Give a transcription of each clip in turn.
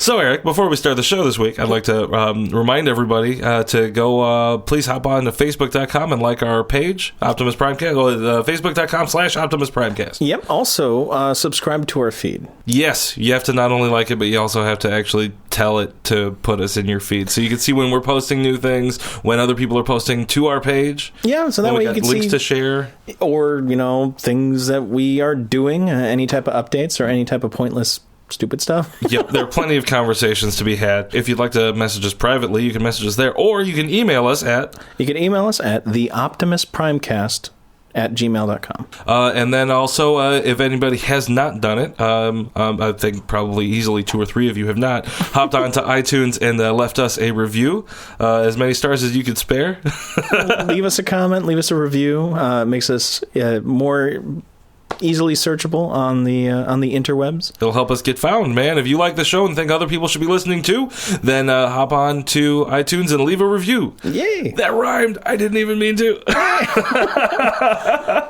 So, Eric, before we start the show this week, I'd like to remind everybody to go, please hop on to Facebook.com and like our page, Optimus Primecast, Facebook.com/Optimus Primecast. Yep. Also, subscribe to our feed. Yes, you have to not only like it, but you also have to actually tell it to put us in your feed. So you can see when we're posting new things, when other people are posting to our page. Yeah, so that way you can links see to share. Or, things that we are doing, any type of updates or any type of pointless stupid stuff. Yep, there are plenty of conversations to be had. If you'd like to message us privately, you can message us there, or you can email us at... You can email us at theoptimusprimecast@gmail.com. And then also, if anybody has not done it, I think probably easily 2 or 3 of you have not, hopped onto iTunes and left us a review, as many stars as you could spare. Leave us a comment, leave us a review. It makes us more easily searchable on the interwebs. It'll help us get found, man. If you like the show and think other people should be listening to, then hop on to iTunes and leave a review. Yay! That rhymed. I didn't even mean to.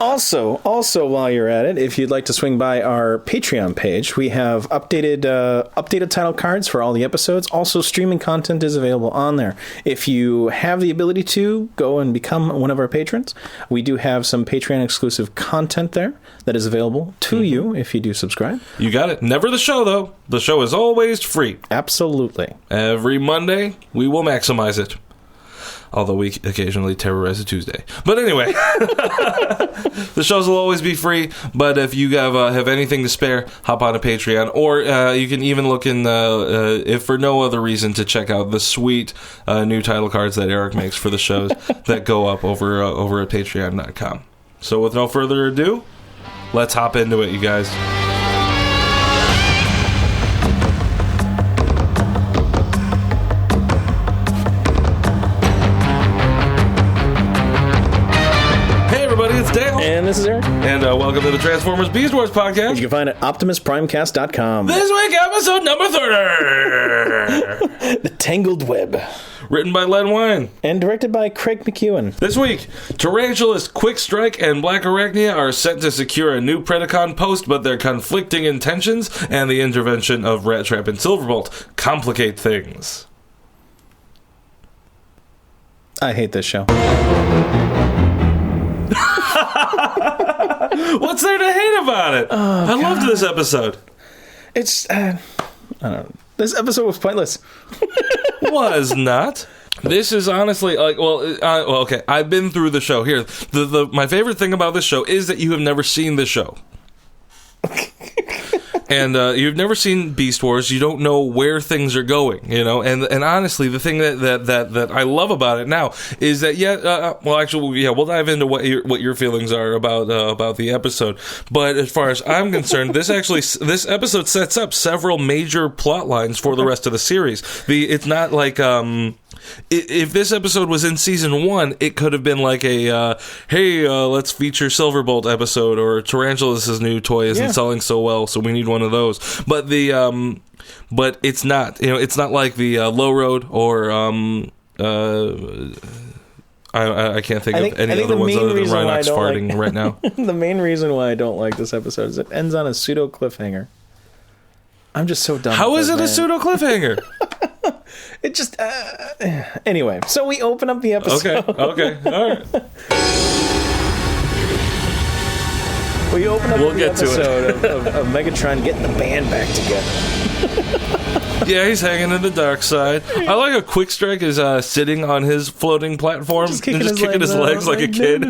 Also, while you're at it, if you'd like to swing by our Patreon page, we have updated title cards for all the episodes. Also, streaming content is available on there. If you have the ability to go and become one of our patrons, we do have some Patreon exclusive content there that is available to you if you do subscribe. You got it. Never the show, though. The show is always free. Absolutely. Every Monday, we will maximize it. Although we occasionally terrorize a Tuesday. But anyway, the shows will always be free. But if you have anything to spare, hop on a Patreon. Or you can even look in, if for no other reason, to check out the sweet new title cards that Eric makes for the shows that go up over at patreon.com. So with no further ado, let's hop into it, you guys. Hey everybody, it's Dale. And this is Eric. And welcome to the Transformers Beast Wars podcast. You can find it at optimusprimecast.com. This week, episode number 30. The Tangled Web. Written by Len Wein. And directed by Craig McEwen. This week, Tarantulas, Quick Strike, and Black Arachnia are sent to secure a new Predacon post, but their conflicting intentions and the intervention of Rat Trap and Silverbolt complicate things. I hate this show. What's there to hate about it? I loved this episode. It's, I don't know. This episode was pointless. Was not. This is honestly like, okay. I've been through the show here. My favorite thing about this show is that you have never seen the show. And you've never seen Beast Wars. You don't know where things are going, And honestly, the thing that I love about it now is that we'll dive into what your feelings are about the episode. But as far as I'm concerned, this episode sets up several major plot lines for the rest of the series. It's not like if this episode was in season 1, it could have been like a let's feature Silverbolt episode, or Tarantulas' new toy isn't selling so well, so we need one of those. But but it's not. It's not like the Low Road or I can't think of any other ones other than Rhinox farting right now. The main reason why I don't like this episode is it ends on a pseudo cliffhanger. I'm just so done. How is it a pseudo cliffhanger? It just anyway. So we open up the episode. Okay, all right. We open up the episode of Megatron getting the band back together. Yeah, he's hanging in the dark side. I like a Quick Strike is sitting on his floating platform and just kicking his legs like a kid.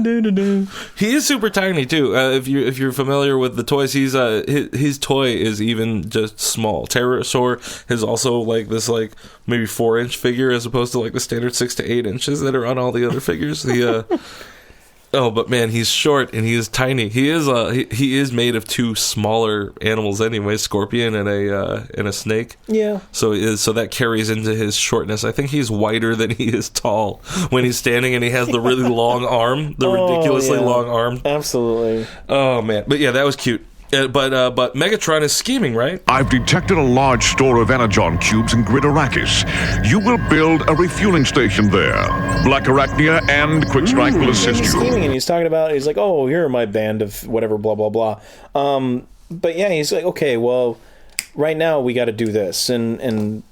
He is super tiny too. If you're familiar with the toys, he's his toy is even just small. Pterosaur is also like this maybe 4-inch figure as opposed to like the standard 6 to 8 inches that are on all the other figures. But man, he's short and he is tiny. He is made of 2 smaller animals anyway, scorpion and a snake. Yeah. So that carries into his shortness. I think he's wider than he is tall when he's standing, and he has the really long arm, ridiculously long arm. Absolutely. Oh man, but yeah, that was cute. But Megatron is scheming, right? I've detected a large store of Energon cubes in Grid Arrakis. You will build a refueling station there. Black Arachnia and Quick Strike will assist he's you. Scheming, and he's talking about, he's like, oh, here are my band of whatever, blah, blah, blah. But yeah, he's like, okay, well, right now we got to do this, and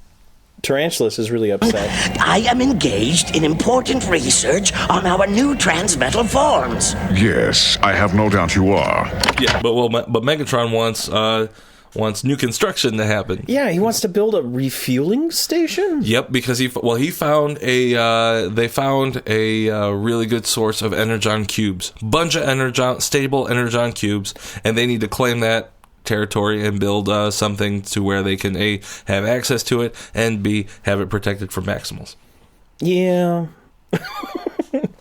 Tarantulas is really upset. I am engaged in important research on our new transmetal forms. Yes, I have no doubt you are. Yeah, but Megatron wants new construction to happen. Yeah, he wants to build a refueling station. Yep, because they found a really good source of energon cubes, bunch of stable energon cubes, and they need to claim that territory and build something to where they can A, have access to it, and B, have it protected from Maximals. Yeah.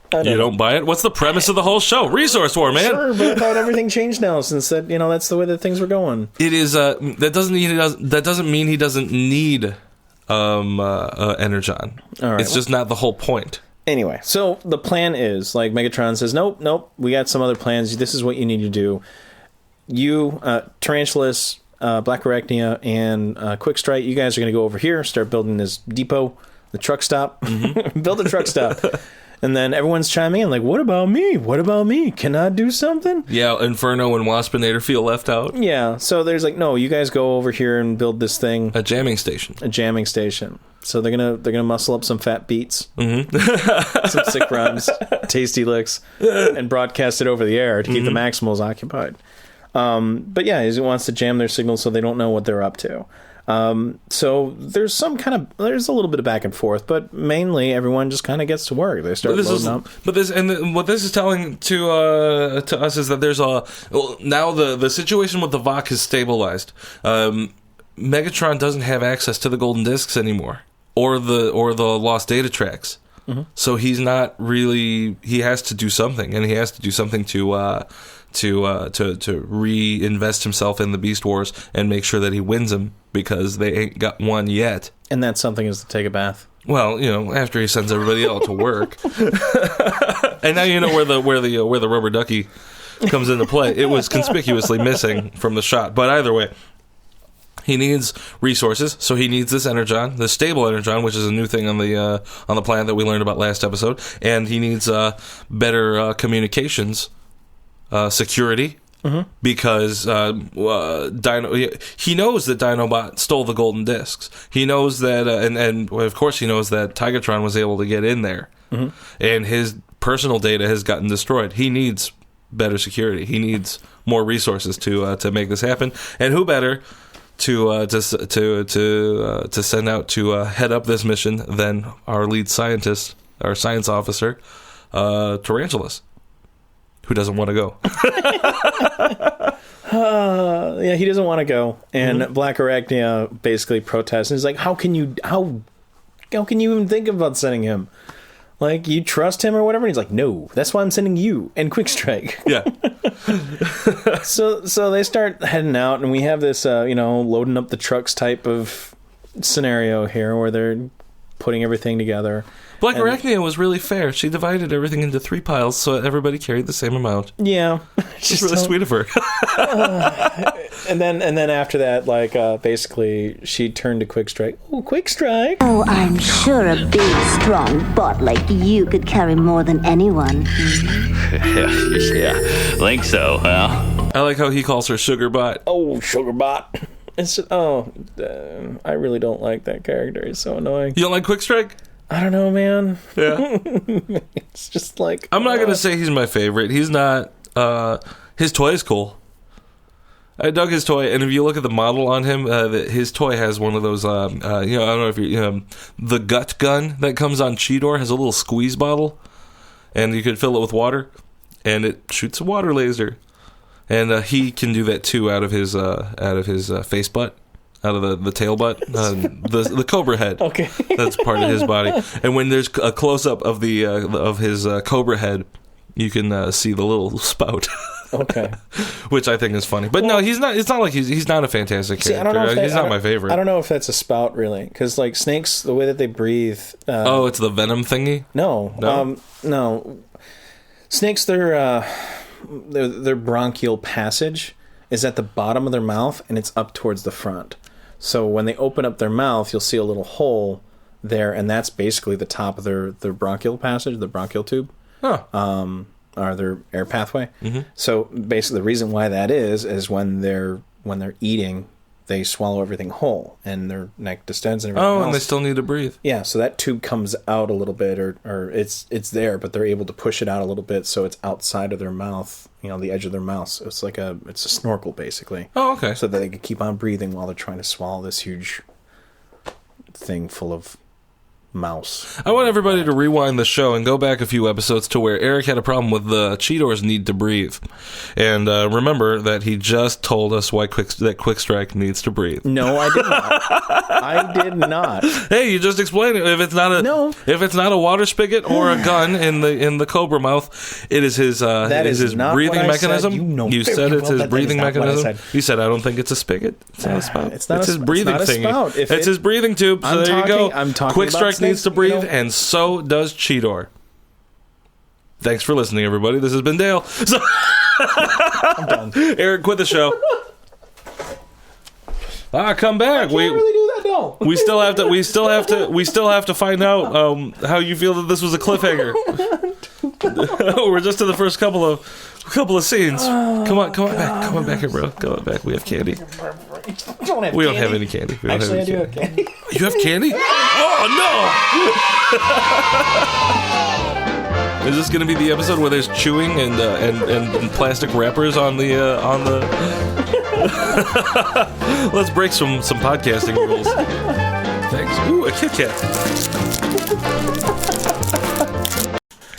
Don't buy it? What's the premise of the whole show? Resource war, man. Sure, but I thought everything changed now since that, that's the way that things were going. It is. That doesn't mean he doesn't need energon. All right, it's just not the whole point. Anyway, so the plan is, like, Megatron says, nope, we got some other plans. This is what you need to do. You, Tarantulas, Black Arachnia, and Quickstrike, you guys are going to go over here, start building this depot, the truck stop. Mm-hmm. Build a truck stop. And then everyone's chiming in, like, what about me? What about me? Can I do something? Yeah, Inferno and Waspinator feel left out. Yeah, so there's like, no, you guys go over here and build this thing. A jamming station. So they're gonna muscle up some fat beats, mm-hmm. some sick rhymes, tasty licks, and broadcast it over the air to keep the Maximals occupied. But yeah, he wants to jam their signals so they don't know what they're up to. So there's a little bit of back and forth, but mainly everyone just kind of gets to work. They start loading up. What this is telling to us is that there's now the situation with the VOC is stabilized. Megatron doesn't have access to the golden discs anymore, or the lost data tracks. Mm-hmm. So he's not really. He has to do something, and he has to do something to reinvest himself in the Beast Wars and make sure that he wins them, because they ain't got one yet. And that something is to take a bath. Well, after he sends everybody out to work. And now you know where the rubber ducky comes into play. It was conspicuously missing from the shot. But either way, he needs resources, so he needs this energon, the stable energon, which is a new thing on the planet that we learned about last episode, and he needs better communications. Security, mm-hmm. because he knows that Dinobot stole the golden discs. He knows that, and of course he knows that Tigatron was able to get in there, mm-hmm. and his personal data has gotten destroyed. He needs better security. He needs more resources to make this happen. And who better to send out to head up this mission than our lead scientist, our science officer, Tarantulas, who doesn't want to go. Yeah, he doesn't want to go. And mm-hmm. Black Arachnia basically protests. And he's like, how can you even think about sending him? Like, you trust him or whatever? And he's like, no, that's why I'm sending you and Quickstrike. Yeah. So they start heading out, and we have this, loading up the trucks type of scenario here where they're putting everything together. Black Arachnia was really fair. She divided everything into 3 piles so everybody carried the same amount. Yeah. She's really sweet of her. And then after that, basically, she turned to Quickstrike. Oh, Quickstrike! Oh, I'm sure a big, strong bot like you could carry more than anyone. Yeah, think so, huh? I like how he calls her Sugarbot. Oh, Sugarbot. It's just, I really don't like that character. He's so annoying. You don't like Quickstrike? I don't know, man. Yeah. It's just like... I'm not going to say he's my favorite. He's not... his toy is cool. I dug his toy, and if you look at the model on him, his toy has one of those, I don't know if you... the gut gun that comes on Cheetor has a little squeeze bottle, and you could fill it with water, and it shoots a water laser. And he can do that, too, out of his face butt. Out of the tail butt, the cobra head. Okay, that's part of his body. And when there's a close up of his cobra head, you can see the little spout. Okay, which I think is funny. But no, he's not. It's not like he's not a fantastic character. I don't know if he's not my favorite. I don't know if that's a spout really, because like snakes, the way that they breathe. It's the venom thingy. No. No. Snakes, their bronchial passage is at the bottom of their mouth, and it's up towards the front. So when they open up their mouth, you'll see a little hole there, and that's basically the top of their bronchial passage, the bronchial tube, or their air pathway. Mm-hmm. So basically, the reason why that is when they're eating, they swallow everything whole, and their neck distends and everything Oh, else. and they still need to breathe. Yeah, so that tube comes out a little bit, or it's there, but they're able to push it out a little bit, so it's outside of their mouth, the edge of their mouth. So it's it's a snorkel, basically. Oh, okay. So that they can keep on breathing while they're trying to swallow this huge thing full of mouse. I want everybody to rewind the show and go back a few episodes to where Eric had a problem with the Cheetor's need to breathe. And remember that he just told us why Quick Strike needs to breathe. No, I did not. I did not. Hey, you just explained it. If it's not a water spigot or a gun in the cobra mouth, it is his his breathing mechanism. You said it's his breathing mechanism. You said, I don't think it's a spigot. It's not a spout. It's his breathing thingy. It's his breathing tube. So there you go. I'm talking Quick Strike about needs to breathe, and so does Cheetor. Thanks for listening, everybody. This has been Dale. I'm done. Eric, quit the show. Come back. I can't really do that, no. We still have to find out how you feel that this was a cliffhanger. We're just in the first couple of scenes. Come on back here, bro. Come on back. We have candy. We don't have any candy. Actually, I do have candy. You have candy? Oh no! Is this going to be the episode where there's chewing and plastic wrappers on the? Let's break some podcasting rules. Thanks. Ooh, a Kit Kat.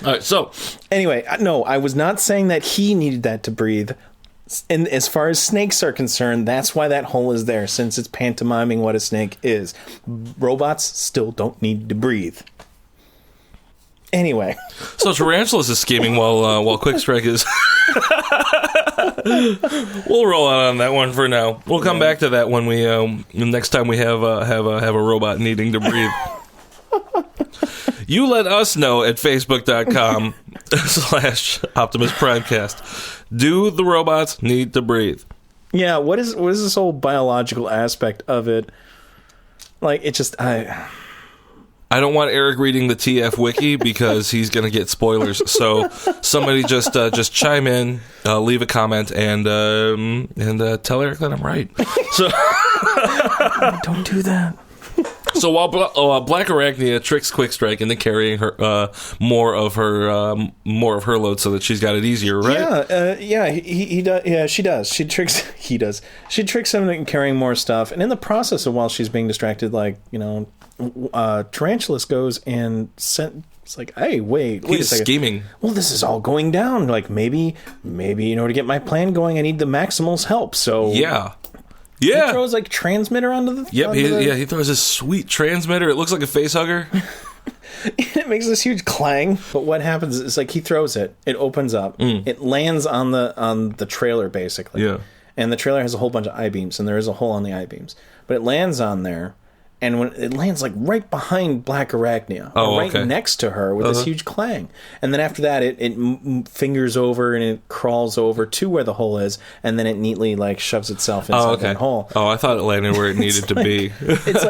All right, so anyway, no, I was not saying that he needed that to breathe. And as far as snakes are concerned, that's why that hole is there, since it's pantomiming what a snake is. Robots still don't need to breathe. Anyway. So Tarantulas is scheming while Quick Strike is... We'll roll out on that one for now. We'll come back to that when we next time we have a robot needing to breathe. You let us know at facebook.com/Optimus Primecast. Do the robots need to breathe? Yeah, what is this whole biological aspect of it? Like, it just... I don't want Eric reading the TF wiki because he's going to get spoilers. So somebody just chime in, leave a comment, and tell Eric that I'm right. So don't do that. So while Black Arachnia tricks Quick Strike into carrying her more of her load so that she's got it easier, right? Yeah, he does. Yeah, she does. She tricks him into carrying more stuff, and in the process of while she's being distracted, Tarantulas goes and it's like, hey, wait he's a second. Scheming. Well, this is all going down. Like maybe to get my plan going, I need the Maximal's help. So yeah. He throws transmitter onto the... Yep, he throws this sweet transmitter. It looks like a face hugger. It makes this huge clang. But what happens is he throws it. It opens up. It lands on the trailer, basically. Yeah. And the trailer has a whole bunch of I-beams, and there is a hole on the I-beams. But it lands on there, and when it lands right behind Black Arachnia, next to her with this huge clang. And then after that, it fingers over and it crawls over to where the hole is, and then it neatly shoves itself inside that hole. Oh, I thought it landed where it needed to be. It's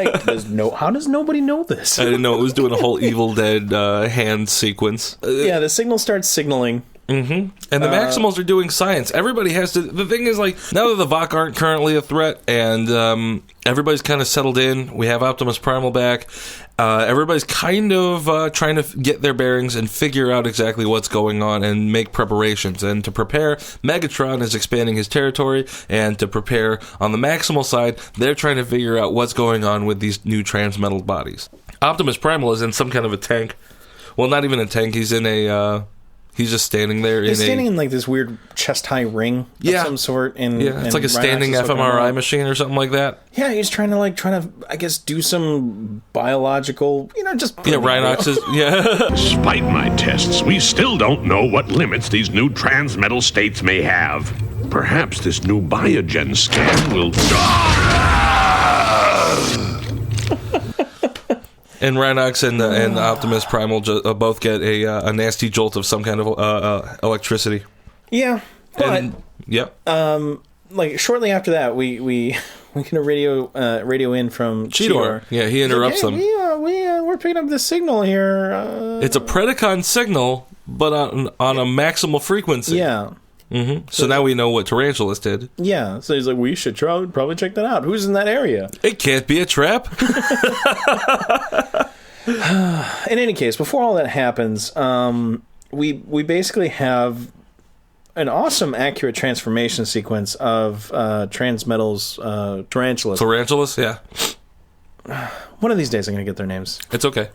how does nobody know this? I didn't know it was doing a whole Evil Dead hand sequence. Yeah, the signal starts signaling. Mm-hmm. And the Maximals are doing science. Everybody has to... The thing is, now that the Vok aren't currently a threat, and everybody's kind of settled in, we have Optimus Primal back, everybody's kind of trying to get their bearings and figure out exactly what's going on and make preparations. And to prepare, Megatron is expanding his territory, and to prepare on the Maximal side, they're trying to figure out what's going on with these new transmetal bodies. Optimus Primal is in some kind of a tank. Well, not even a tank, he's in a... He's just standing there. He's standing in this weird chest-high ring of some sort. It's like a standing fMRI machine or something like that. Yeah, he's trying to I guess, do some biological, just... Rhinox is... Yeah. Despite my tests, we still don't know what limits these new transmetal states may have. Perhaps this new biogen scan will... And Rhinox and Optimus Primal both get a nasty jolt of some kind of electricity. Yeah, but shortly after that, we get a radio in from Cheetor. Yeah, he interrupts them. We're picking up this signal here. It's a Predacon signal, but on a maximal frequency. Yeah. So now we know what Tarantulas did. Yeah, so he's like, we should probably check that out. Who's in that area? It can't be a trap. In any case, before all that happens, we basically have an awesome, accurate transformation sequence of Transmetal's Tarantulas. Tarantulas, yeah. One of these days I'm going to get their names. It's okay.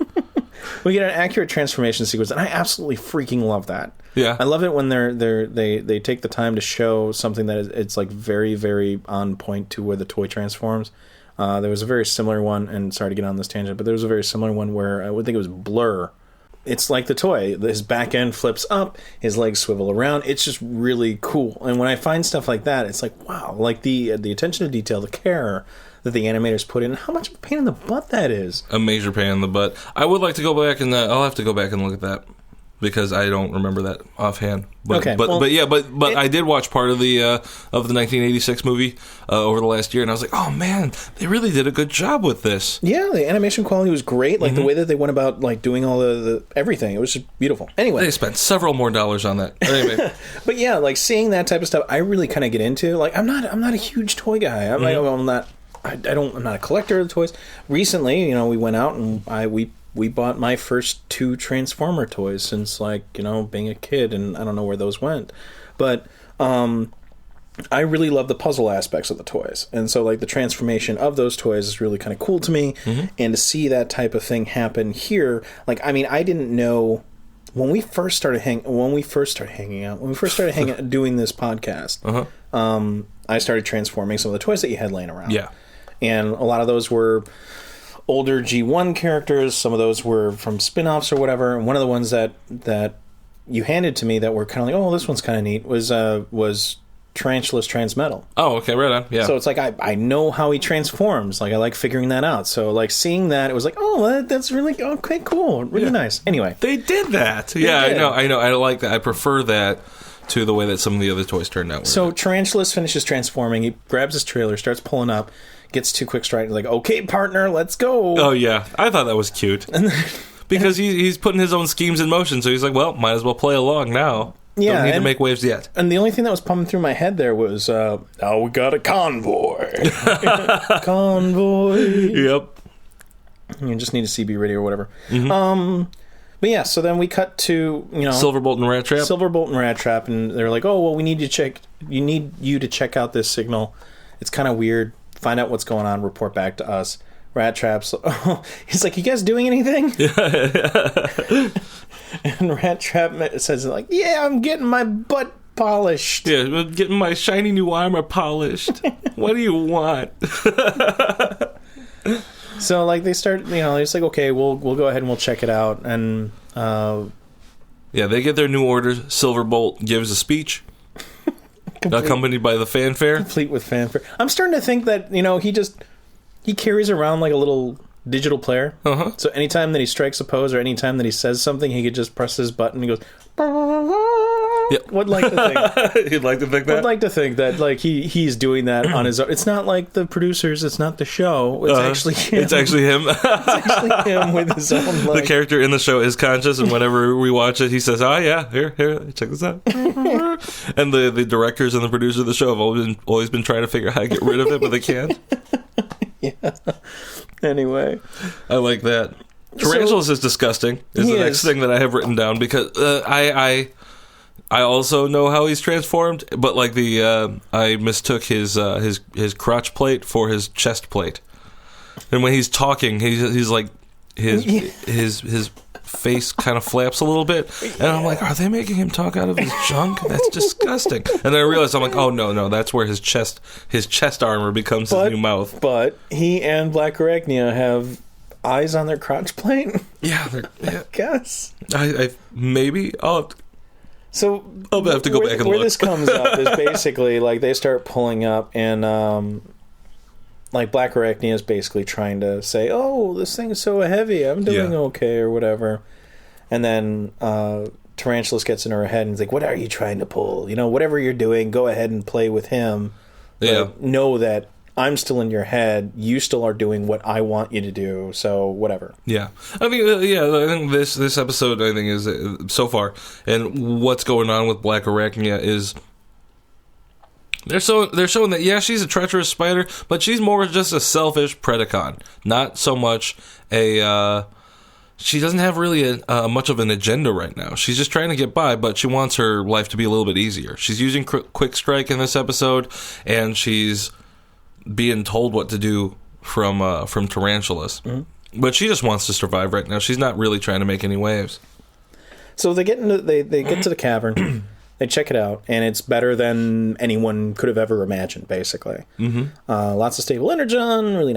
We get an accurate transformation sequence, and I absolutely freaking love that. Yeah. I love it when they take the time to show something that it's like very, very on point to where the toy transforms. There was a very similar one, and sorry to get on this tangent, but there was a very similar one where I would think it was Blur. It's like the toy. His back end flips up, his legs swivel around. It's just really cool. And when I find stuff like that, it's like, wow, like the attention to detail, the care that the animators put in, how much of a pain in the butt that is. A major pain in the butt. I would like to go back and I'll have to go back and look at that because I don't remember that offhand. But, okay, but I did watch part of the 1986 movie over the last year, and I was like, oh man, they really did a good job with this. Yeah, the animation quality was great. Like the way that they went about like doing all the everything, it was just beautiful. Anyway, they spent several more dollars on that. Anyway, but yeah, like seeing that type of stuff, I really kind of get into. Like, I'm not a huge toy guy. I'm not a collector of the toys. Recently, we went out and we bought my first 2 Transformer toys since, like, being a kid, and I don't know where those went. But I really love the puzzle aspects of the toys. And so, like, the transformation of those toys is really kind of cool to me. And to see that type of thing happen here, like, I mean, I didn't know when we first started doing this podcast. I started transforming some of the toys that you had laying around. Yeah. And a lot of those were older G1 characters. Some of those were from spin-offs or whatever. And one of the ones that you handed to me that were kind of like, oh, this one's kind of neat, was Tarantula's Transmetal. Oh, okay, right on. Yeah. So it's like, I know how he transforms. Like, I like figuring that out. So, like, seeing that, it was like, oh, that's really, okay, cool. Really nice. Anyway. They did that. Yeah, did. I know. I like that. I prefer that to the way that some of the other toys turned out. So Tarantulas finishes transforming. He grabs his trailer, starts pulling up, gets 2 quick strides, like, okay, partner, let's go. Oh, yeah. I thought that was cute. Because he's putting his own schemes in motion, so he's like, well, might as well play along now. Yeah, don't need to make waves yet. And the only thing that was pumping through my head there was, we got a convoy. Convoy. Yep. You just need a CB radio or whatever. But yeah, so then we cut to, Silverbolt and Rat Trap. Silverbolt and Rat Trap, and they're like, oh, well, you need you to check out this signal. It's kind of weird. Find out what's going on, report back to us. Rat Trap's, he's like, you guys doing anything? And Rat Trap says, like, yeah, I'm getting my butt polished. Yeah, I'm getting my shiny new armor polished. What do you want? So, like, they start, it's like, okay, we'll go ahead and we'll check it out. And, yeah, they get their new orders. Silverbolt gives a speech. Accompanied by the fanfare. Complete with fanfare. I'm starting to think that, he carries around like a little digital player. So anytime that he strikes a pose or anytime that he says something, he could just press his button and he goes... Yep. Would like to think. You'd like to think that? Would like to think that, like, he's doing that on his own. It's not like the producers. It's not the show. It's actually him. It's actually him. It's actually him with his own, like... The character in the show is conscious, and whenever we watch it, he says, oh, yeah, here, check this out. And the directors and the producers of the show have always been trying to figure out how to get rid of it, but they can't. Yeah. Anyway. I like that. Tarantulas is disgusting, is the next thing that I have written down, because I also know how he's transformed, but like I mistook his crotch plate for his chest plate, and when he's talking, he's like his face kind of flaps a little bit, and I'm like, are they making him talk out of his junk? That's disgusting. And then I realized, I'm like, oh no, that's where his chest armor becomes his new mouth. But he and Black Arachnia have eyes on their crotch plate. Yeah, I guess. I maybe I'll have to go back and look. Where this comes up is basically like they start pulling up, and like Black Arachnia is basically trying to say, "Oh, this thing is so heavy. I'm doing okay," or whatever. And then Tarantulas gets in her head and is like, "What are you trying to pull? Whatever you're doing, go ahead and play with him. But know that I'm still in your head. You still are doing what I want you to do. So whatever." Yeah, I think this episode, I think, is so far, and what's going on with Black Arachnia is They're showing that, yeah, she's a treacherous spider, but she's more just a selfish Predacon. Not so much a... she doesn't have really much of an agenda right now. She's just trying to get by, but she wants her life to be a little bit easier. She's using Quick Strike in this episode, and she's being told what to do from Tarantulas. Mm-hmm. But she just wants to survive right now. She's not really trying to make any waves. So they get to the cavern. They check it out, and it's better than anyone could have ever imagined, basically. Mm-hmm. Lots of stable energon, really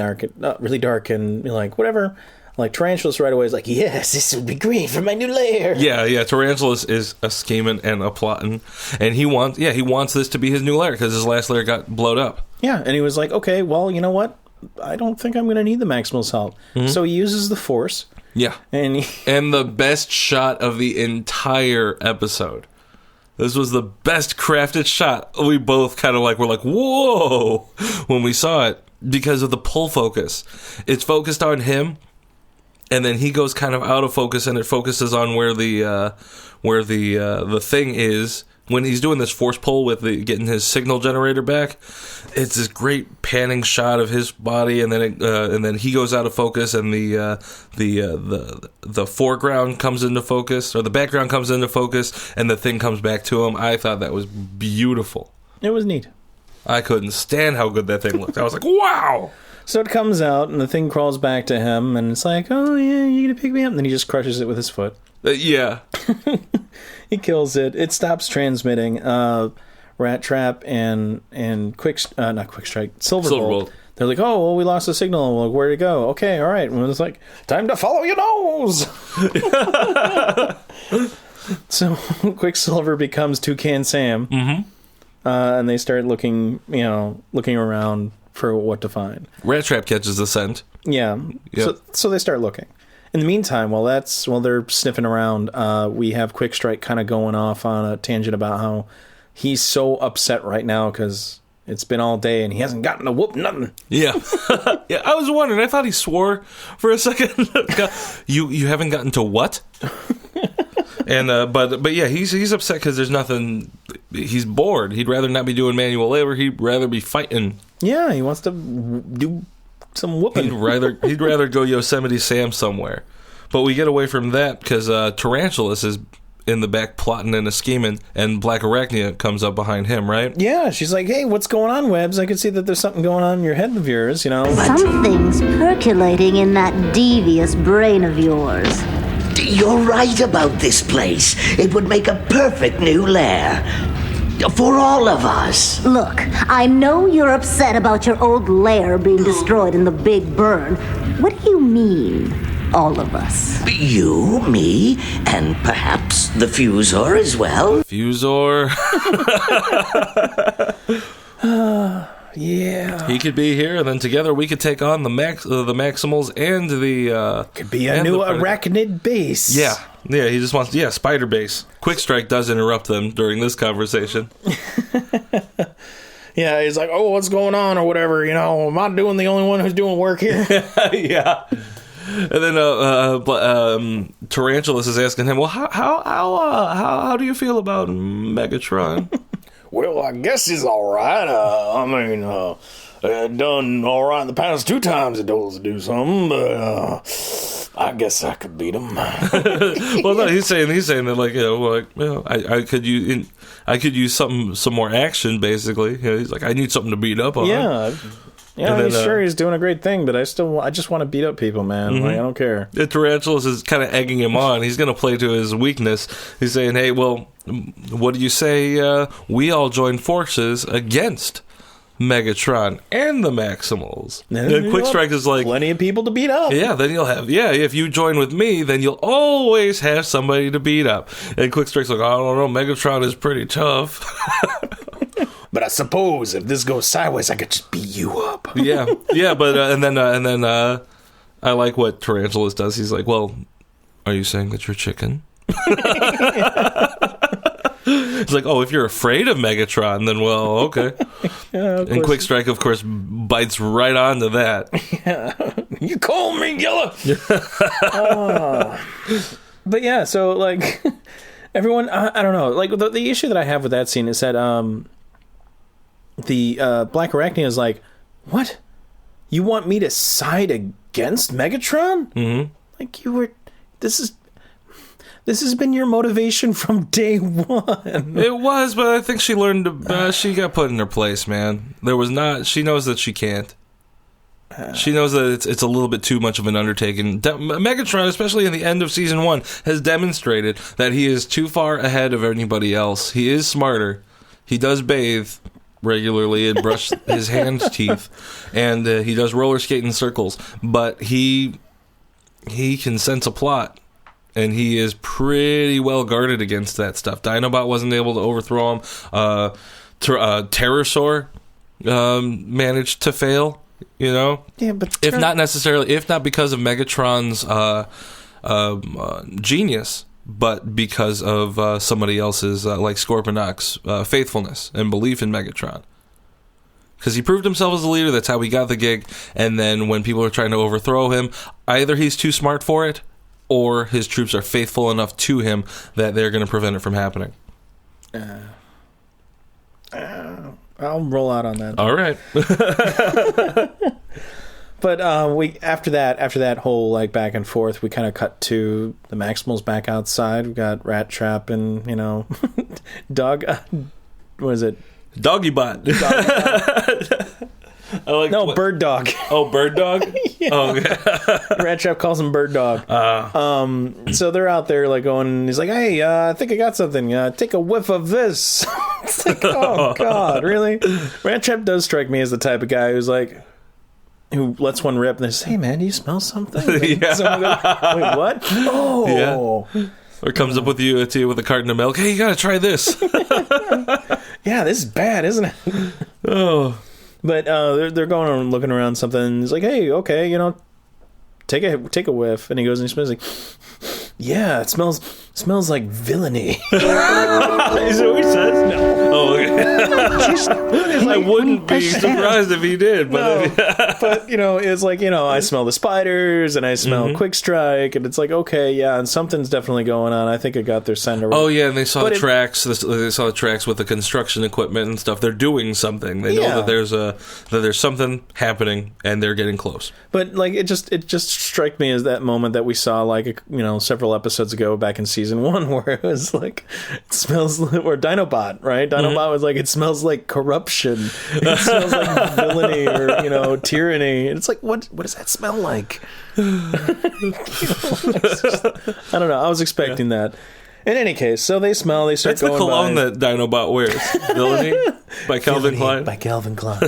dark, and like, whatever. Like, Tarantulas right away is like, yes, this would be great for my new lair. Yeah, Tarantulas is a scheming and a plotting, and he wants this to be his new lair, because his last lair got blowed up. Yeah, and he was like, okay, well, you know what? I don't think I'm going to need the Maximal's help. Mm-hmm. So he uses the Force. Yeah. And the best shot of the entire episode. This was the best crafted shot. We both kind of were like, whoa, when we saw it, because of the pull focus. It's focused on him, and then he goes kind of out of focus, and it focuses on where the thing is. When he's doing this force pull with getting his signal generator back, it's this great panning shot of his body, and then he goes out of focus, and the foreground comes into focus, or the background comes into focus, and the thing comes back to him. I thought that was beautiful. It was neat. I couldn't stand how good that thing looked. I was like, wow! So it comes out, and the thing crawls back to him, and it's like, oh yeah, you're gonna pick me up, and then he just crushes it with his foot. Yeah. He kills it. It stops transmitting. Rat Trap and not Quick Strike, Silverbolt. They're like, oh, well, we lost the signal. Like, where'd it go? Okay, all right. And it's like, time to follow your nose. So Quicksilver becomes Toucan Sam. Mm-hmm. And they start looking around for what to find. Rat Trap catches the scent. Yeah. Yep. So they start looking. In the meantime, while they're sniffing around, we have Quick Strike kind of going off on a tangent about how he's so upset right now because it's been all day and he hasn't gotten to whoop nothing. Yeah. Yeah, I was wondering. I thought he swore for a second. You haven't gotten to what? And but yeah, he's upset because there's nothing. He's bored. He'd rather not be doing manual labor. He'd rather be fighting. Yeah, he wants to do some whooping. He'd rather go Yosemite Sam somewhere. But we get away from that because Tarantulas is in the back plotting and scheming, and Black Arachnia comes up behind him, right? Yeah, she's like, hey, what's going on, Webbs? I can see that there's something going on in your head of yours, you know. Something's percolating in that devious brain of yours. You're right about this place. It would make a perfect new lair. For all of us. Look, I know you're upset about your old lair being destroyed in the Big Burn. What do you mean, all of us? You, me, and perhaps the Fusor as well. Fusor. Yeah. He could be here, and then together we could take on the Maximals and the... could be a new arachnid base. Yeah. Yeah, he just wants... Yeah, spider base. Quick Strike does interrupt them during this conversation. Yeah, he's like, oh, what's going on, or whatever, you know? Am I doing the only one who's doing work here? Yeah. And then Tarantulas is asking him, well, how do you feel about Megatron? Well, I guess he's all right. Done all right in the past 2 times it does do something, but I guess I could beat him. Well, no, he's saying that, I could use some more action, basically. You know, he's like, I need something to beat up on. Yeah. Yeah, he's sure he's doing a great thing, but I just want to beat up people, man. Mm-hmm. Like, I don't care. The Tarantulas is kind of egging him on. He's going to play to his weakness. He's saying, hey, well, what do you say we all join forces against Megatron and the Maximals? And Quick Strike is like... plenty of people to beat up. Yeah, then you'll have... Yeah, if you join with me, then you'll always have somebody to beat up. And Quick Strike's like, I don't know, Megatron is pretty tough. But I suppose if this goes sideways, I could just beat you up. Yeah, but and then I like what Tarantulas does. He's like, well, are you saying that you're chicken? It's like, oh, if you're afraid of Megatron, then well, okay. Yeah, and Quick Strike, of course, bites right onto that. Yeah. You call me yellow. But yeah, so like everyone, I don't know. Like the issue that I have with that scene is that the Black Arachnia is like, what? You want me to side against Megatron? Mm-hmm. Like, you were... This has been your motivation from day one. It was, but I think she learned she got put in her place, man. She knows that she can't. She knows that it's a little bit too much of an undertaking. Megatron, especially in the end of season 1, has demonstrated that he is too far ahead of anybody else. He is smarter. He does bathe regularly and brush his hands teeth, and he does roller skate in circles. But he can sense a plot, and he is pretty well guarded against that stuff. Dinobot wasn't able to overthrow him. Terrorsaur managed to fail. You know, yeah, but if not because of Megatron's genius, but because of somebody else's, like Scorponok's, faithfulness and belief in Megatron. Because he proved himself as a leader. That's how he got the gig. And then when people are trying to overthrow him, either he's too smart for it, or his troops are faithful enough to him that they're going to prevent it from happening. I'll roll out on that. All right. But after that whole like back and forth, we kind of cut to the Maximals back outside. We got Rat Trap and Dog. What is it? Doggybot. Bird Dog. Oh, Bird Dog? Yeah. Oh, okay. Rat Trap calls him Bird Dog. So they're out there like going, and he's like, hey, I think I got something. Take a whiff of this. It's like, oh, God, really? Rat Trap does strike me as the type of guy who lets one rip and they say, hey, man, do you smell something? Yeah. Someone goes, wait, what? Oh. Yeah. Or comes up with you with a carton of milk. Hey, you got to try this. Yeah, this is bad, isn't it? Oh. But they're going and looking around something. And he's like, hey, okay, take a whiff. And he goes and he smells like, yeah, it smells like villainy. Is that what he says? No. Oh, okay. I wouldn't be surprised if he did. But, but it's like, I smell the spiders and I smell Quick Strike. And it's like, okay, yeah, and something's definitely going on. I think I got their scent. Oh, yeah, and they saw the tracks. They saw the tracks with the construction equipment and stuff. They're doing something. They know that there's something happening, and they're getting close. But like it just struck me as that moment that we saw like several episodes ago back in season 1 where it was like it smells or Dinobot, right? Dinobot was like, it smells like corruption. It smells like villainy or tyranny. And it's like, what does that smell like? I don't know. I was expecting that. In any case, so they smell. They start going. That's the cologne that Dinobot wears. Villainy by Calvin Klein. By Calvin Klein.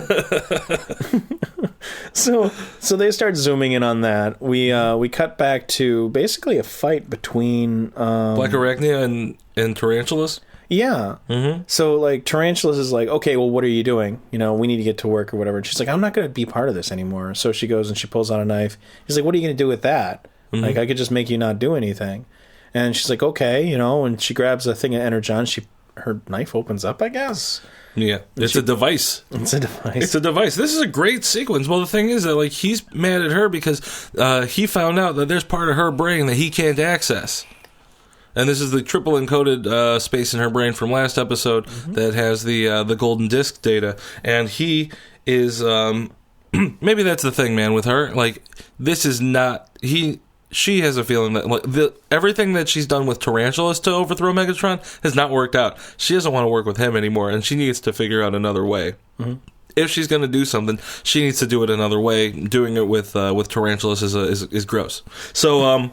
So they start zooming in on that. We cut back to basically a fight between Black Arachnia and Tarantulas. Yeah. Mm-hmm. So like Tarantulas is like, okay, well, what are you doing? We need to get to work or whatever. And she's like, I'm not going to be part of this anymore. So she goes and she pulls out a knife. He's like, what are you going to do with that? Mm-hmm. Like, I could just make you not do anything. And she's like, okay, and she grabs a thing of Energon. Her knife opens up, I guess. Yeah, it's a device. It's a device. It's a device. This is a great sequence. Well, the thing is that like he's mad at her because he found out that there's part of her brain that he can't access. And this is the triple encoded space in her brain from last episode that has the golden disk data. And he is maybe that's the thing, man, with her. Like, this is not she has a feeling that like everything that she's done with Tarantulas to overthrow Megatron has not worked out. She doesn't want to work with him anymore, and she needs to figure out another way. Mm-hmm. If she's going to do something, she needs to do it another way. Doing it with Tarantulas is gross. So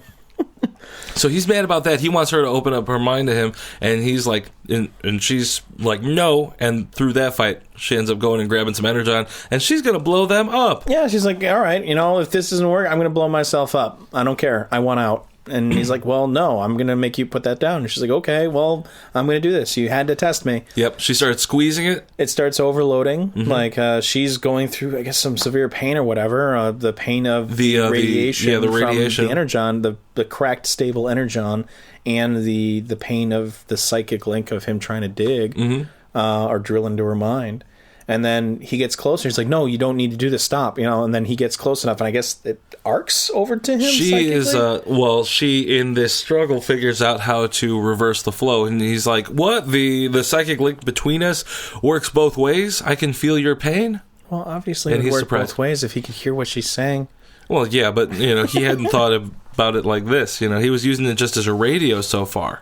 so he's mad about that. He wants her to open up her mind to him, and he's like, and she's like, no. And through that fight, she ends up going and grabbing some Energon, and she's gonna blow them up. Yeah, she's like, all right, if this doesn't work, I'm gonna blow myself up. I don't care. I want out. And he's like, well, no, I'm going to make you put that down. And she's like, okay, well, I'm going to do this. You had to test me. Yep. She starts squeezing it. It starts overloading. Mm-hmm. Like, she's going through, I guess, some severe pain or whatever. The pain of the radiation. The radiation. From the Energon, the cracked, stable Energon, and the pain of the psychic link of him trying to dig or drill into her mind. And then he gets closer. He's like, no, you don't need to do this. Stop. And then he gets close enough. And I guess arcs over to him. She is, psychically? she in this struggle figures out how to reverse the flow, and he's like, "What? The psychic link between us works both ways. I can feel your pain." Well, obviously, And it would he's work surprised. both ways if he could hear what she's saying. Well, yeah, but he hadn't thought about it like this. He was using it just as a radio so far.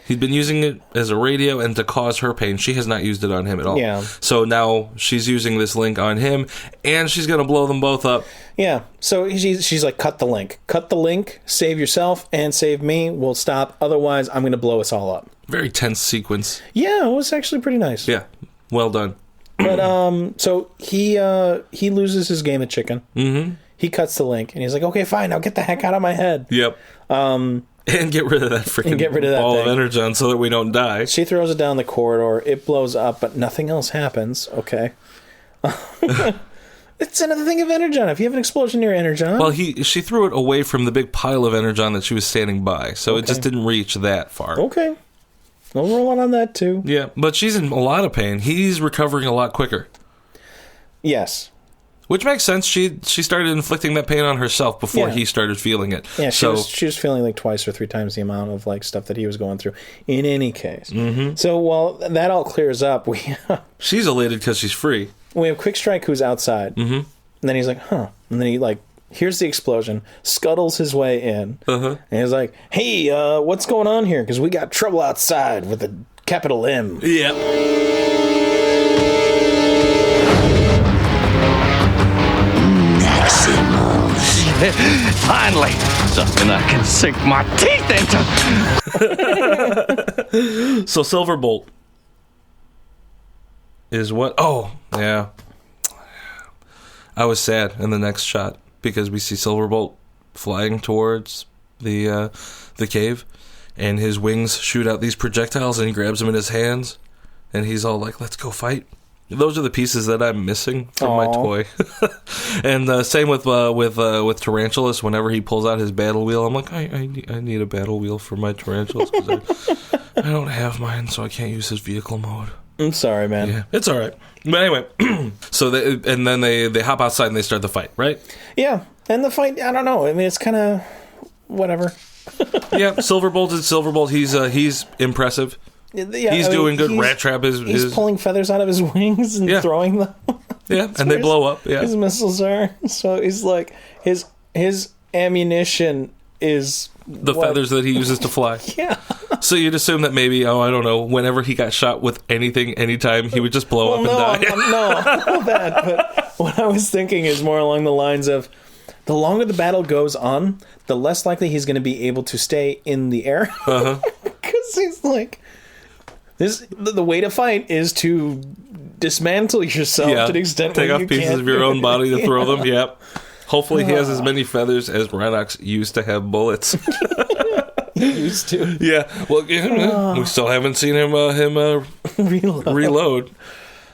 He'd been using it as a radio and to cause her pain. She has not used it on him at all. Yeah. So now she's using this link on him, and she's going to blow them both up. Yeah. So she's like, cut the link. Cut the link. Save yourself and save me. We'll stop. Otherwise, I'm going to blow us all up. Very tense sequence. Yeah, it was actually pretty nice. Yeah. Well done. But so he loses his game of chicken. Mm-hmm. He cuts the link, and he's like, "Okay, fine. Now get the heck out of my head." Yep. And get rid of that freaking ball of energon so that we don't die. She throws it down the corridor. It blows up, but nothing else happens. Okay. It's another thing of energon. If you have an explosion near energon... Well, she threw it away from the big pile of energon that she was standing by, so it just didn't reach that far. Okay. We'll roll on that, too. Yeah, but she's in a lot of pain. He's recovering a lot quicker. Yes. Which makes sense. She started inflicting that pain on herself before Yeah. he started feeling it. Yeah, she so was feeling like twice or three times the amount of like stuff that he was going through. In any case. Mm-hmm. So while that all clears up, she's elated because she's free. We have Quick Strike who's outside. Mm-hmm. And then he's like, huh. And then he hears the explosion, scuttles his way in. Uh-huh. And he's like, hey, what's going on here? Because we got trouble outside with a capital M. Yeah. Finally, something I can sink my teeth into. So Silverbolt is what? Oh, yeah. I was sad in the next shot because we see Silverbolt flying towards the cave, and his wings shoot out these projectiles, and he grabs them in his hands, and he's all like, "Let's go fight." Those are the pieces that I'm missing from my toy. And same with Tarantulas. Whenever he pulls out his battle wheel, I'm like, I need a battle wheel for my Tarantulas because I don't have mine, so I can't use his vehicle mode. I'm sorry, man. Yeah, it's all right. But anyway, so then they hop outside and they start the fight, right? Yeah, and the fight, I don't know. I mean, it's kind of whatever. Yeah, Silverbolt is Silverbolt. He's impressive. Yeah, he's doing good. Rat Trap is pulling feathers out of his wings and throwing them. Yeah, and they blow up. Yeah, his missiles are. So he's like his ammunition is the feathers that he uses to fly. Yeah. So you'd assume that maybe, I don't know, whenever he got shot with anything, anytime, he would just blow up and die. No, not that. But what I was thinking is more along the lines of, the longer the battle goes on, the less likely he's going to be able to stay in the air. Because he's like, the way to fight is to dismantle yourself to the extent take where off you pieces can't of your own body to throw them. Yep. Hopefully he has as many feathers as Rhinox used to have bullets. Used to. Yeah. Well, we still haven't seen him reload.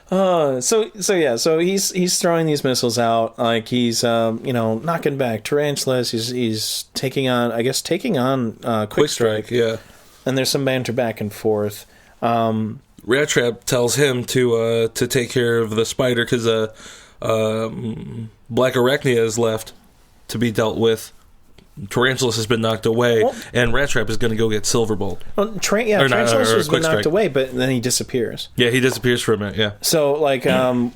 So he's throwing these missiles out, like he's knocking back tarantulas. He's taking on Quick Strike. Yeah. And there's some banter back and forth. Rat Trap tells him to take care of the spider because Black Arachnia is left to be dealt with. Tarantulas has been knocked away, and Rat Trap is going to go get Silverbolt. Well, Tarantulas has been knocked away, but then he disappears. Yeah, he disappears for a minute, yeah. So,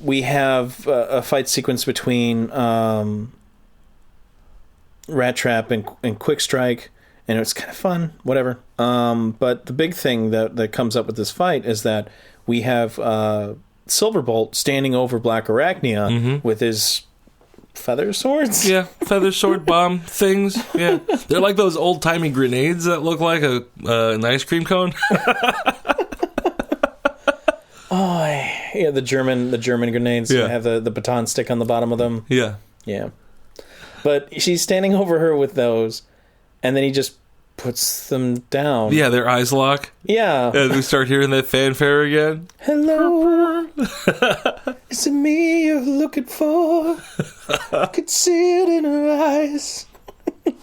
we have a fight sequence between Rat Trap and Quick Strike, and it's kind of fun, whatever. But the big thing that comes up with this fight is that we have Silverbolt standing over Black Arachnia with his feather swords. Yeah, feather sword bomb things. Yeah, they're like those old timey grenades that look like an ice cream cone. The German grenades. Yeah. Have the baton stick on the bottom of them. Yeah. But she's standing over her with those, and then he just puts them down. Yeah, their eyes lock. Yeah. And we start hearing that fanfare again. Hello. Is it me you're looking for? I could see it in her eyes.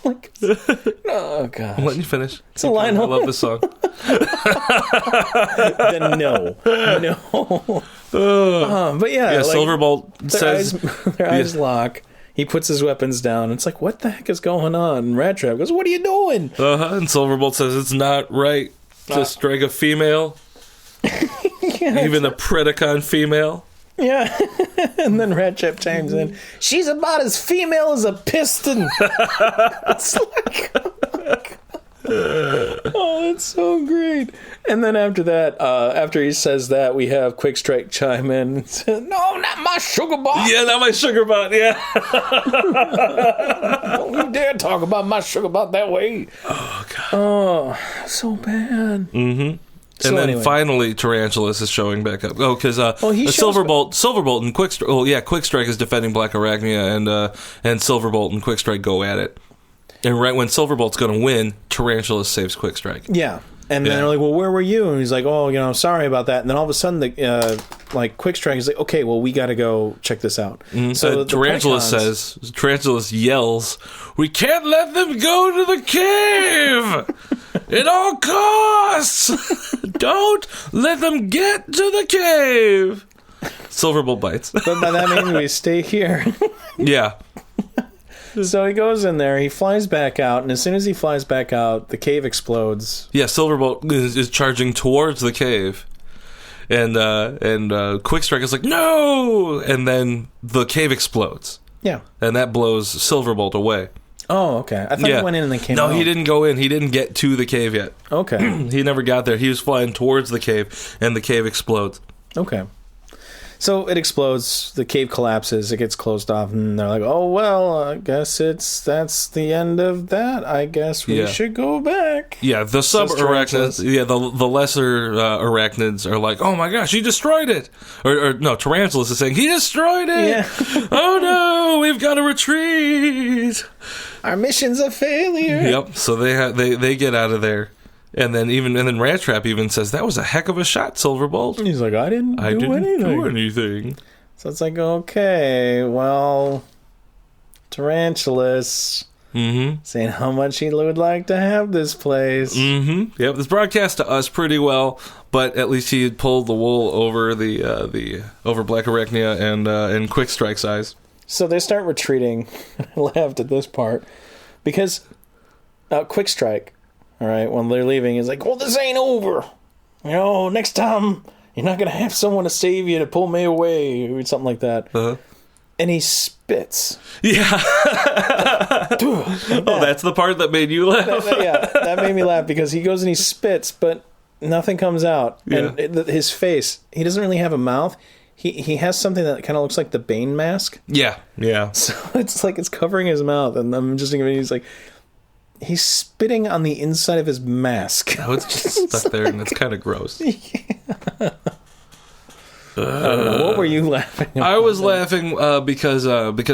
Oh, God. I'm letting you finish. It's a line. I love this song. Then no. But yeah. Yeah, Silverbolt says... Their eyes lock. He puts his weapons down. It's like, what the heck is going on? And Rat Trap goes, what are you doing? And Silverbolt says it's not right to strike a female, even a Predacon female. Yeah. And then Rat Trap chimes in, she's about as female as a piston. It's like, oh, that's so great. And then after that, after he says that, we have Quick Strike chime in and say, no, not my sugar bot. Yeah, not my sugar bot, yeah. Don't you dare talk about my sugar bot that way. Oh, God. Oh, so bad. Mm-hmm. So and then anyway. finally, Tarantulas is showing back up. Oh, because shows Silverbolt and Quick Strike. Oh, yeah, Quick Strike is defending Black Arachnia, and Silverbolt and Quick Strike go at it. And right when Silverbolt's going to win, Tarantulas saves Quick Strike. Yeah. And then they're like, well, where were you? And he's like, oh, sorry about that. And then all of a sudden, Quick Strike is like, okay, well, we got to go check this out. Mm-hmm. So Tarantulas yells, we can't let them go to the cave at all costs. Don't let them get to the cave. Silverbolt bites. But by that means we stay here. Yeah. So he goes in there, he flies back out, and as soon as he flies back out, the cave explodes. Yeah, Silverbolt is charging towards the cave. And Quick Strike is like, no! And then the cave explodes. Yeah. And that blows Silverbolt away. Oh, okay. I thought he went in and then came out. No, he didn't go in. He didn't get to the cave yet. Okay. He never got there. He was flying towards the cave, and the cave explodes. Okay. So it explodes, the cave collapses, it gets closed off, and they're like, oh, well, I guess that's the end of that. I guess we should go back. Yeah, the sub-arachnids, the lesser arachnids are like, oh my gosh, he destroyed it. Or no, Tarantulas is saying, he destroyed it. Yeah. Oh no, we've got to retreat. Our mission's a failure. Yep, so they get out of there. And then Rat Trap even says, that was a heck of a shot, Silverbolt. And he's like, I didn't do anything. So it's like, okay, well, Tarantulas saying how much he would like to have this place. Mm-hmm. Yep, this broadcast to us pretty well, but at least he had pulled the wool over over Black Arachnia and Quick Strike's eyes. So they start retreating. I laughed at this part because Quick Strike, all right, when they're leaving, he's like, well, this ain't over. Next time, you're not going to have someone to save you to pull me away, or something like that. Uh-huh. And he spits. Yeah. Oh, that's the part that made you laugh? That made me laugh because he goes and he spits, but nothing comes out. Yeah. And his face, he doesn't really have a mouth. He has something that kind of looks like the Bane mask. Yeah. So it's like it's covering his mouth, and I'm just thinking, he's like... He's spitting on the inside of his mask. Oh, it's just stuck there, and it's kind of gross. I don't know. What were you laughing about? I was laughing because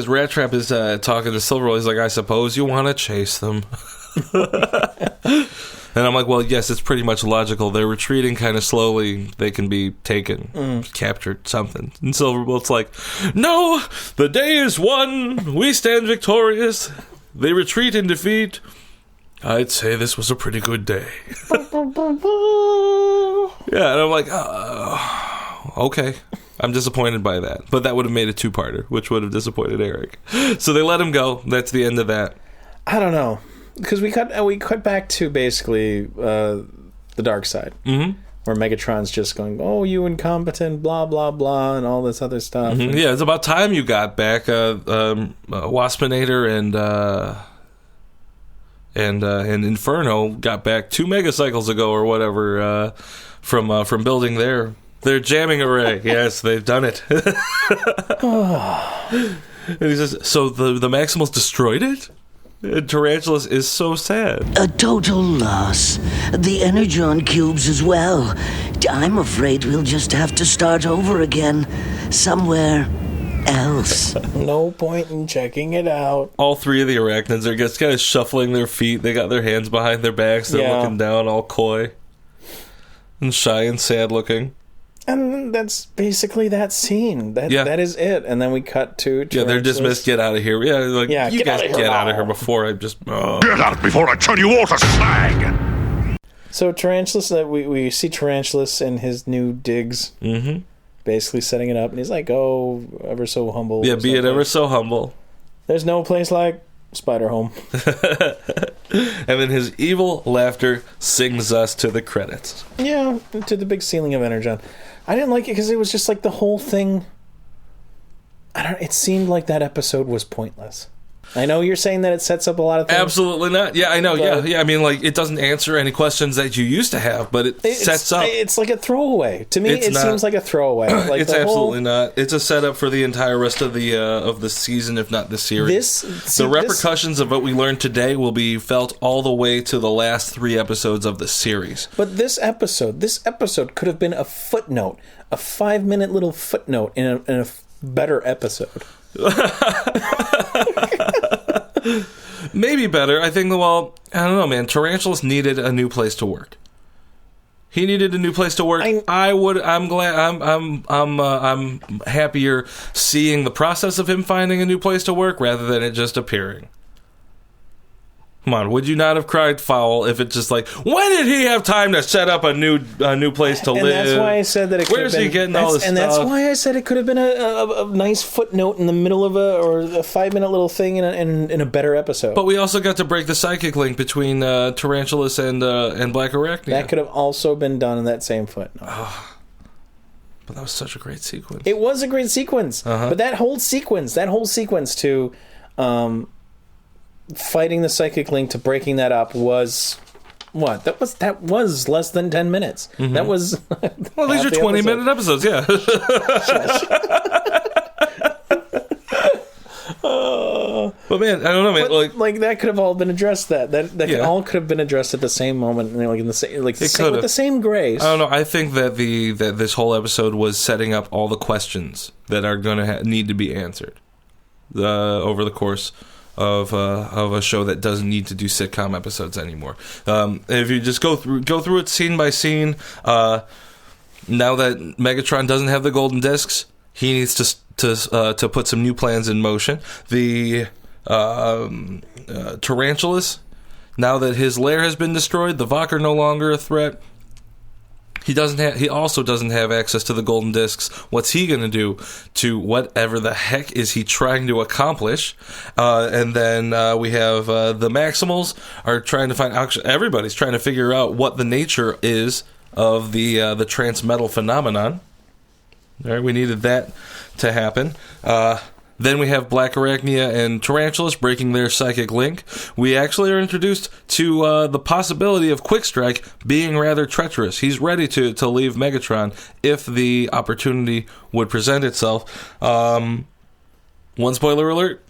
Rat Trap is talking to Silverbolt. He's like, I suppose you want to chase them. And I'm like, well, yes, it's pretty much logical. They're retreating kind of slowly. They can be taken, captured, something. And Silverbolt's like, no, the day is won. We stand victorious. They retreat in defeat. I'd say this was a pretty good day. Yeah, and I'm like, okay. I'm disappointed by that. But that would have made a two-parter, which would have disappointed Eric. So they let him go. That's the end of that. I don't know. Because we cut back to basically the dark side. Mm-hmm. Where Megatron's just going, oh, you incompetent, blah, blah, blah, and all this other stuff. Mm-hmm. Yeah, it's about time you got back. Waspinator and Inferno got back 2 megacycles ago or whatever from building their jamming array. Yes, they've done it. And he says, so the Maximals destroyed it? And Tarantulas is so sad. A total loss. The Energon cubes as well. I'm afraid we'll just have to start over again. Somewhere else. No point in checking it out. All 3 of the arachnids are just kind of shuffling their feet. They got their hands behind their backs. They're looking down all coy and shy and sad looking. And that's basically that scene. That is it. And then we cut to Tarantulas. Yeah, they're dismissed. Get out of here. Yeah, you guys get out of here before I just... Get out before I turn you all to slag! So Tarantulas, we see Tarantulas in his new digs. Mm-hmm. Basically setting it up. And he's like, oh, ever so humble. Yeah, be it ever so humble. There's no place like Spider Home. And then his evil laughter sings us to the credits. Yeah, to the big ceiling of Energon. I didn't like it because it was just like the whole thing. It seemed like that episode was pointless. I know you're saying that it sets up a lot of things. Absolutely not. Yeah, I know. Yeah. I mean, like, it doesn't answer any questions that you used to have, but it sets up. It's like a throwaway. To me, it seems like a throwaway. Like it's absolutely not. It's a setup for the entire rest of the season, if not the series. The repercussions of what we learned today will be felt all the way to the last 3 episodes of the series. But this episode could have been a footnote, a 5-minute little footnote in a better episode. Maybe better. I think. Well, I don't know, man. Tarantulas needed a new place to work. He needed a new place to work. I'm glad. I'm happier seeing the process of him finding a new place to work rather than it just appearing. Come on, would you not have cried foul if it's just like, when did he have time to set up a new place to live? And that's why I said that it could have been... Where's he getting all this stuff? And that's why I said it could have been a nice footnote in the middle of a 5-minute little thing in a better episode. But we also got to break the psychic link between Tarantulas and Black Arachnia. That could have also been done in that same footnote. But that was such a great sequence. It was a great sequence. But that whole sequence to... fighting the psychic link to breaking that up was what? That was less than 10 minutes. Mm-hmm. That was well, these are 20-minute episodes, yeah. But man, I don't know, man. Like that could have all been addressed. That all could have been addressed at the same moment, like in the same, with the same grace. I don't know. I think that that this whole episode was setting up all the questions that are going to need to be answered over the course of a show that doesn't need to do sitcom episodes anymore. If you just go through it scene by scene, now that Megatron doesn't have the golden discs, he needs to put some new plans in motion. The Tarantulas, now that his lair has been destroyed, the Vok are no longer a threat. He also doesn't have access to the golden discs. What's he going to do to whatever the heck is he trying to accomplish? And then we have the Maximals are trying to find. Actually, everybody's trying to figure out what the nature is of the transmetal phenomenon. All right, we needed that to happen. Then we have Black Arachnia and Tarantulas breaking their psychic link. We actually are introduced to the possibility of Quickstrike being rather treacherous. He's ready to leave Megatron if the opportunity would present itself. One spoiler alert.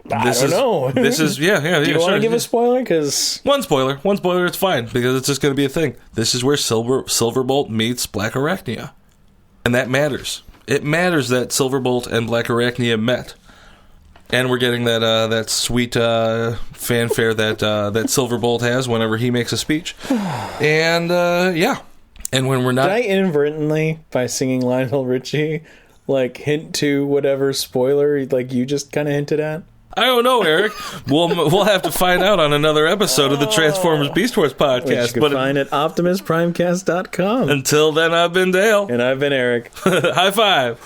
I don't know. This is Do you want to give a spoiler? Because one spoiler, it's fine because it's just going to be a thing. This is where Silverbolt meets Black Arachnia, and that matters. It matters that Silverbolt and Black Arachnia met, and we're getting that sweet fanfare that Silverbolt has whenever he makes a speech, and and when we're not. Did I inadvertently, by singing Lionel Richie, hint to whatever spoiler you just kind of hinted at? I don't know, Eric. We'll have to find out on another episode of the Transformers Beast Wars podcast. Which you can find at optimusprimecast.com. Until then, I've been Dale. And I've been Eric. High five.